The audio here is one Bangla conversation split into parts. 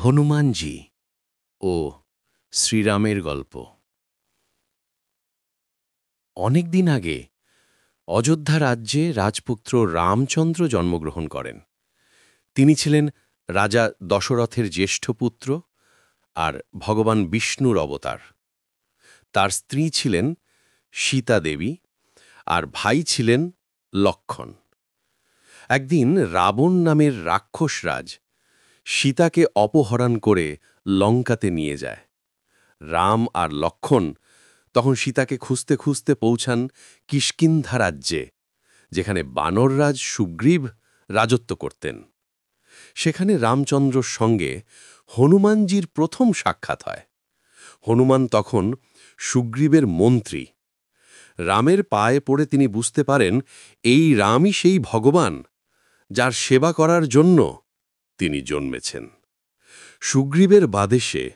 হনুমানজি ও শ্রীরামের গল্প। অনেক দিন আগে অযোধ্যা রাজ্যে রাজপুত্র রামচন্দ্র জন্মগ্রহণ করেন। তিনি ছিলেন রাজা দশরথের জ্যেষ্ঠ পুত্র আর ভগবান বিষ্ণুর অবতার। তার স্ত্রী ছিলেন সীতা দেবী আর ভাই ছিলেন লক্ষ্মণ। একদিন রাবণ নামের রাক্ষসরাজ সীতাকে অপহরণ করে লঙ্কাতে নিয়ে যায়। রাম আর লক্ষ্মণ তখন সীতাকে খুঁজতে খুঁজতে পৌঁছান কিষ্কিন্ধা রাজ্যে, যেখানে বানররাজ সুগ্রীব রাজত্ব করতেন। সেখানে রামচন্দ্রর সঙ্গে হনুমানজির প্রথম সাক্ষাৎ হয়। হনুমান তখন সুগ্রীবের মন্ত্রী। রামের পায়ে পড়ে তিনি বুঝতে পারেন এই রামই সেই ভগবান যার সেবা করার জন্য তিনি জন্মেছেন। সুগ্রীবের বাদেশে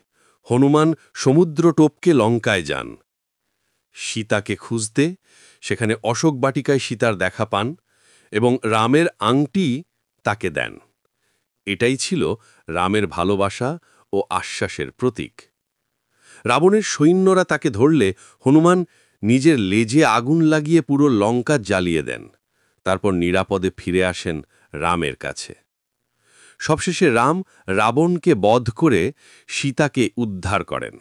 হনুমান সমুদ্র টপকে লঙ্কায় যান সীতাকে খুঁজতে। সেখানে অশোক বাটিকায় সীতার দেখা পান এবং রামের আংটি তাকে দেন। এটাই ছিল রামের ভালোবাসা ও আশ্বাসের প্রতীক। রাবণের সৈন্যরা তাকে ধরলে হনুমান নিজের লেজে আগুন লাগিয়ে পুরো লঙ্কা জ্বালিয়ে দেন। তারপর নিরাপদে ফিরে আসেন রামের কাছে। সবশেষে রাম রাবণকে বধ করে সীতাকে উদ্ধার করেন।